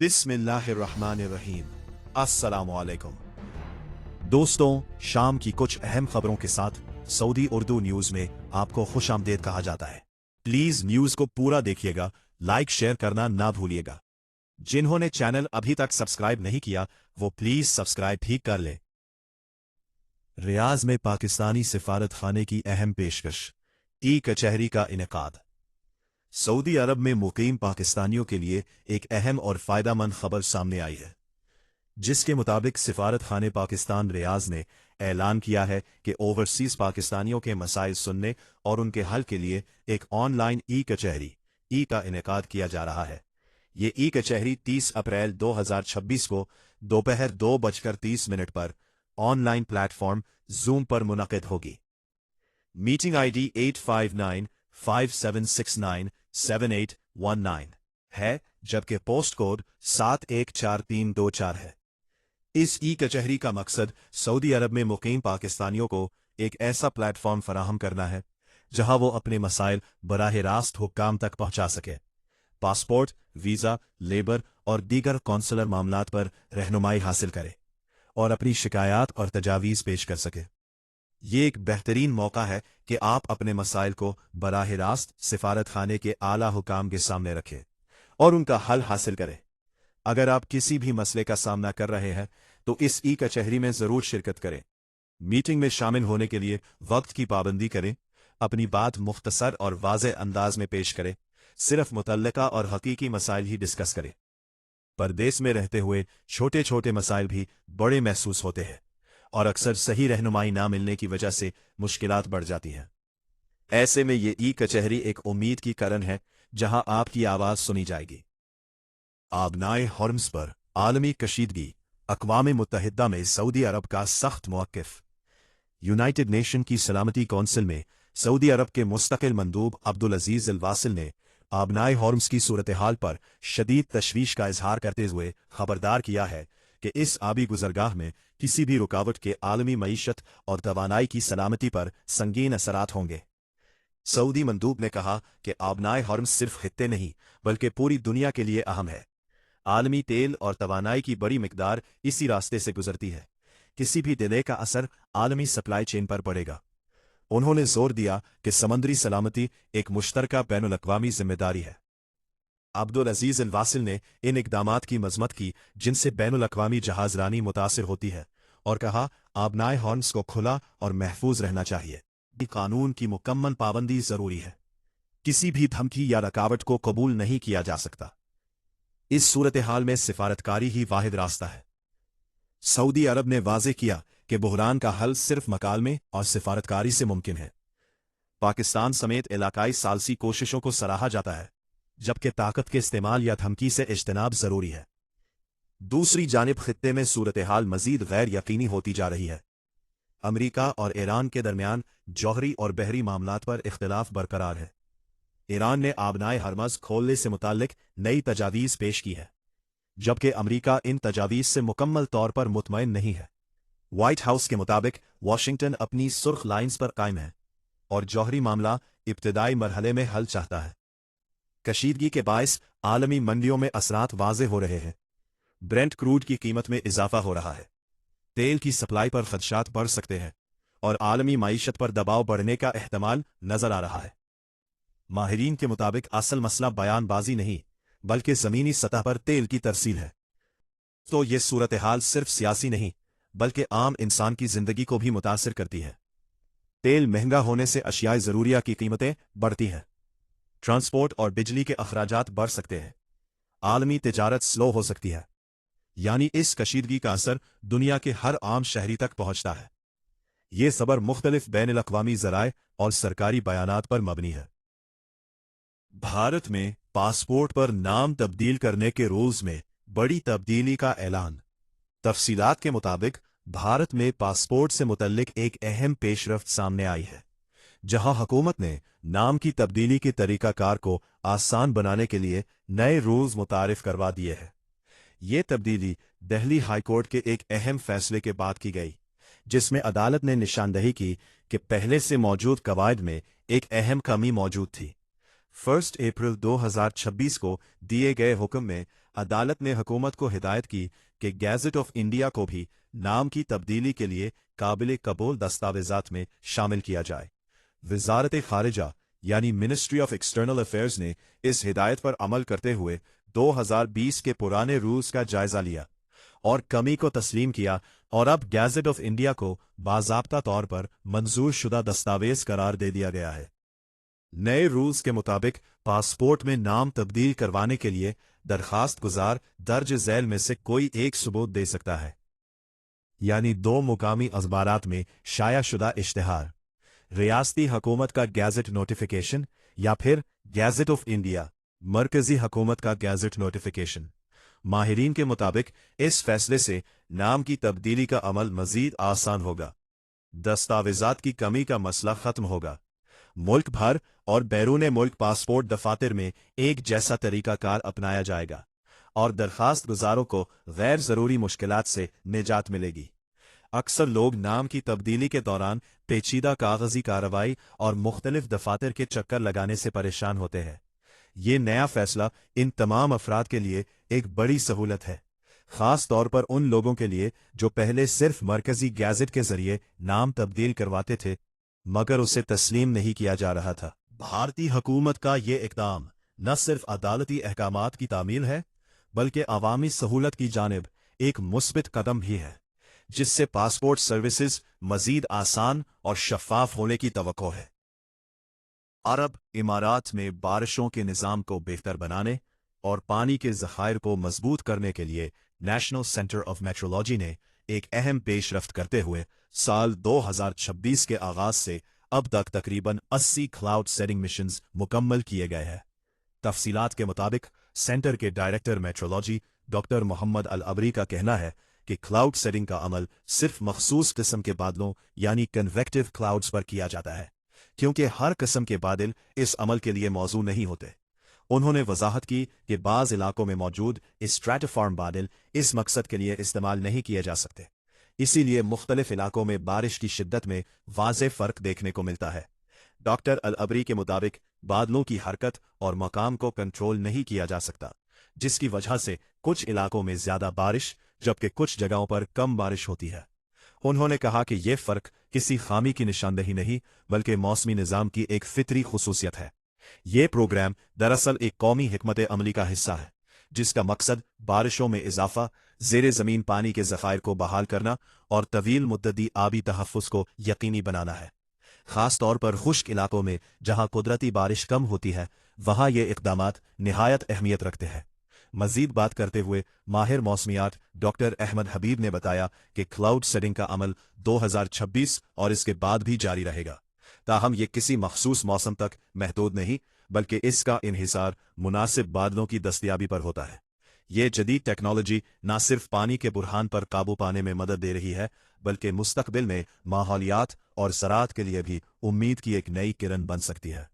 बिस्मिल्लाहिर्रहमानिर्रहीम। अस्सलामुअलैकुम। दोस्तों, शाम की कुछ अहम खबरों के साथ सऊदी उर्दू न्यूज में आपको खुशामदीद कहा जाता है। प्लीज न्यूज को पूरा देखिएगा, लाइक शेयर करना ना भूलिएगा। जिन्होंने चैनल अभी तक सब्सक्राइब नहीं किया वो प्लीज सब्सक्राइब भी कर ले। रियाज में पाकिस्तानी सिफारत खाने की अहम पेशकश, ई कचहरी का इनेकाद। सऊदी अरब में मुकीम पाकिस्तानियों के लिए एक अहम और फायदामंद खबर सामने आई है, जिसके मुताबिक सिफारत खाने पाकिस्तान रियाज ने ऐलान किया है कि ओवरसीज पाकिस्तानियों के मसाइल सुनने और उनके हल के लिए एक ऑनलाइन ई कचहरी ई का इनेकाद किया जा रहा है। ये ई कचहरी 30 अप्रैल 2026 को दोपहर 2:30 पर ऑनलाइन प्लेटफॉर्म जूम पर मुनक़िद होगी। मीटिंग आईडी 85957697819 है, जबकि पोस्ट कोड 714324 है। इस ई कचहरी का मकसद सऊदी अरब में मुकीम पाकिस्तानियों को एक ऐसा प्लेटफॉर्म फराहम करना है जहां वो अपने मसाइल बराह रास्त हुक्काम तक पहुंचा सके, पासपोर्ट, वीज़ा, लेबर और दीगर कौंसलर मामलात पर रहनुमाई हासिल करे और अपनी शिकायत और तजावीज़ पेश कर सके। ये एक बेहतरीन मौका है कि आप अपने मसाइल को बराह रास्त सिफारत खाने के आला हुकाम के सामने रखें और उनका हल हासिल करें। अगर आप किसी भी मसले का सामना कर रहे हैं तो इस ई कचहरी में ज़रूर शिरकत करें। मीटिंग में शामिल होने के लिए वक्त की पाबंदी करें, अपनी बात मुख्तसर और वाज़ेह अंदाज में पेश करें, सिर्फ मुतल्लिका और हकीकी मसाइल ही डिस्कस करें। परदेस में रहते हुए छोटे छोटे मसाइल भी बड़े महसूस होते हैं और अक्सर सही रहनुमाई ना मिलने की वजह से मुश्किलात बढ़ जाती हैं। ऐसे में ये ई कचहरी एक उम्मीद की किरण है जहां आपकी आवाज सुनी जाएगी। आबनाए हर्म्स पर आलमी कशीदगी, अक़वाम मुत्तहिदा में सऊदी अरब का सख्त मौक़िफ़। यूनाइटेड नेशन की सलामती कौंसिल में सऊदी अरब के मुस्तकिल मंदूब अब्दुल अजीज़ अल वासिल ने आबनाए हर्म्स की सूरत हाल पर शदीद तशवीश का इजहार करते हुए खबरदार किया है कि इस आबी गुजरगाह में किसी भी रुकावट के आलमी मईशत और तवानाई की सलामती पर संगीन असरात होंगे। सऊदी मंदूब ने कहा कि आबनाए हर्म्स सिर्फ खित्ते नहीं बल्कि पूरी दुनिया के लिए अहम है। आलमी तेल और तवानाई की बड़ी मिकदार इसी रास्ते से गुजरती है। किसी भी डिले का असर आलमी सप्लाई चेन पर पड़ेगा। उन्होंने जोर दिया कि समंदरी सलामती एक मुश्तरका बैनुल अक़वामी जिम्मेदारी है। अब्दुल अजीज़ अल वासिल ने इन इक़दामात की मज़म्मत की जिनसे बैनुल अक़वामी जहाज़रानी मुतासिर होती है और कहा, आबनाए हर्म्स को खुला और महफूज रहना चाहिए। कानून की मुकम्मल पाबंदी ज़रूरी है। किसी भी धमकी या रुकावट को कबूल नहीं किया जा सकता। इस सूरत हाल में सिफारतकारी ही वाहिद रास्ता है। सऊदी अरब ने वाज़ेह किया कि बहरान का हल सिर्फ मकालमे और सिफारतकारी से मुमकिन है। पाकिस्तान समेत इलाकाई सालसी कोशिशों को सराहा जाता है, जबकि ताकत के इस्तेमाल या धमकी से इज्तनाब जरूरी है। दूसरी जानिब खित्ते में सूरत हाल मजीद गैर यकीनी होती जा रही है। अमरीका और ईरान के दरमियान जौहरी और बहरी मामलात पर इख्तिलाफ बरकरार है। ईरान ने आबनाए हर्मज़ खोलने से मुताल्लिक नई तजावीज़ पेश की है, जबकि अमरीका इन तजावीज़ से मुकम्मल तौर पर मुतमईन नहीं है। व्हाइट हाउस के मुताबिक वाशिंगटन अपनी सुर्ख लाइन्स पर कायम है और जौहरी मामला इब्तिदाई मरहले में हल चाहता है। कशीदगी के बायस आलमी मंडियों में असरात वाज़ेह हो रहे हैं। ब्रेंट क्रूड की कीमत में इजाफा हो रहा है, तेल की सप्लाई पर खदशात बढ़ सकते हैं और आलमी मईशत पर दबाव बढ़ने का एहतमाल नजर आ रहा है। माहिरीन के मुताबिक असल मसला बयानबाजी नहीं बल्कि ज़मीनी सतह पर तेल की तरसील है। तो ये सूरत हाल सिर्फ सियासी नहीं बल्कि आम इंसान की जिंदगी को भी मुतासिर करती है। तेल महंगा होने से अशियाए ज़रूरिया की कीमतें बढ़ती हैं, ट्रांसपोर्ट और बिजली के अखराजात बढ़ सकते हैं, आलमी तिजारत स्लो हो सकती है। यानी इस कशीदगी का असर दुनिया के हर आम शहरी तक पहुंचता है। ये खबर मुख्तलिफ बैनुल अक़वामी ज़राए और सरकारी बयानात पर मबनी है। भारत में पासपोर्ट पर नाम तब्दील करने के रूल्स में बड़ी तब्दीली का ऐलान। तफसीलात के मुताबिक भारत में पासपोर्ट से मुतल्लिक एक अहम पेशरफ्त सामने आई है, जहां हुकूमत ने नाम की तब्दीली के तरीकाकार को आसान बनाने के लिए नए रूल्स मुतारिफ करवा दिए हैं। ये तब्दीली दिल्ली हाईकोर्ट के एक अहम फैसले के बाद की गई, जिसमें अदालत ने निशानदही की कि पहले से मौजूद कवायद में एक अहम कमी मौजूद थी। 1 अप्रैल 2026 को दिए गए हुक्म में अदालत ने हुकूमत को हिदायत की कि गैजेट ऑफ इंडिया को भी नाम की तब्दीली के लिए काबिल कबूल दस्तावेजात में शामिल किया जाए। वजारत खारिजा यानी मिनिस्ट्री ऑफ एक्सटर्नल अफेयर्स ने इस हिदायत पर अमल करते हुए 2020 के पुराने रूल्स का जायजा लिया और कमी को तस्लीम किया और अब गैजेट ऑफ इंडिया को बाज़ाब्ता तौर पर मंजूर शुदा दस्तावेज करार दे दिया गया है। नए रूल्स के मुताबिक पासपोर्ट में नाम तब्दील करवाने के लिए दरखास्त गुजार दर्ज झैल में से कोई एक सबूत दे सकता है, यानी 2 मुकामी अखबारात में शाया शुदा इश्तिहार, रियासती हुकूमत का गैजेट नोटिफिकेशन या फिर गैजेट ऑफ इंडिया, मरकजी हुकूमत का गैजेट नोटिफिकेशन। माहिरीन के मुताबिक इस फैसले से नाम की तब्दीली का अमल मजीद आसान होगा, दस्तावेजात की कमी का मसला खत्म होगा, मुल्क भर और बैरून मुल्क पासपोर्ट दफातर में एक जैसा तरीकाकार अपनाया जाएगा और दरखास्त गुजारों को गैर ज़रूरी मुश्किलात से निजात मिलेगी। अक्सर लोग नाम की तब्दीली के दौरान पेचीदा कागजी कार्रवाई और मुख्तलिफ दफातर के चक्कर लगाने से परेशान होते हैं। ये नया फैसला इन तमाम अफराद के लिए एक बड़ी सहूलत है, खास तौर पर उन लोगों के लिए जो पहले सिर्फ मरकजी गैजेट के जरिए नाम तब्दील करवाते थे मगर उसे तस्लीम नहीं किया जा रहा था। भारतीय हुकूमत का ये इक़दाम न सिर्फ अदालती अहकामात की तामील है बल्कि अवामी सहूलत की जानिब एक मुस्बित कदम भी है, जिससे पासपोर्ट सर्विसेज मजीद आसान और शफाफ होने की तवक्को है। अरब इमारात में बारिशों के निज़ाम को बेहतर बनाने और पानी के ज़खायर को मजबूत करने के लिए नेशनल सेंटर ऑफ मेट्रोलॉजी ने एक अहम पेशरफ्त करते हुए साल 2026 के आगाज से अब तक तकरीबन 80 क्लाउड सेटिंग मिशंस मुकम्मल किए गए हैं। तफसीलात के मुताबिक सेंटर के डायरेक्टर मेट्रोलॉजी डॉक्टर मोहम्मद अल अबरी का कहना है कि क्लाउड सेटिंग का अमल सिर्फ मखसूस किस्म के बादलों यानी कन्वेक्टिव क्लाउड्स पर किया जाता है, क्योंकि हर किस्म के बादल इस अमल के लिए मौजू नहीं होते। उन्होंने वजाहत की कि बाज़ इलाकों में मौजूद स्ट्रैटोफॉर्म बादल इस मकसद के लिए इस्तेमाल नहीं किए जा सकते, इसीलिए मुख्तलिफ इलाकों में बारिश की शिद्दत में वाज़े फ़र्क देखने को मिलता है। डॉक्टर अल अबरी के मुताबिक बादलों की हरकत और मकाम को कंट्रोल नहीं किया जा सकता, जिसकी वजह से कुछ इलाकों में ज्यादा बारिश जबकि कुछ जगहों पर कम बारिश होती है। उन्होंने कहा कि यह फ़र्क किसी खामी की निशानदेही नहीं बल्कि मौसमी निज़ाम की एक फितरी खुसूसियत है। ये प्रोग्राम दरअसल एक कौमी हिकमत अमली का हिस्सा है, जिसका मकसद बारिशों में इजाफा, ज़ेरे ज़मीन पानी के ज़खायर को बहाल करना और तवील मुद्दती आबी तहफ़्फ़ुज़ को यकीनी बनाना है। ख़ास तौर पर खुश्क इलाकों में जहाँ कुदरती बारिश कम होती है वहाँ ये इक़दामात निहायत अहमियत रखते हैं। मज़ीद बात करते हुए माहिर मौसमियात डॉक्टर अहमद हबीब ने बताया कि क्लाउड सेटिंग का अमल 2026 और इसके बाद भी जारी रहेगा, ताहम ये किसी मखसूस मौसम तक महदूद नहीं बल्कि इसका इन्हिसार मुनासिब बादलों की दस्तयाबी पर होता है। ये जदीद टेक्नोलॉजी न सिर्फ पानी के बुरहान पर काबू पाने में मदद दे रही है बल्कि मुस्तकबिल में माहौलियात और ज़राअत के लिए भी उम्मीद की एक नई किरण बन सकती है।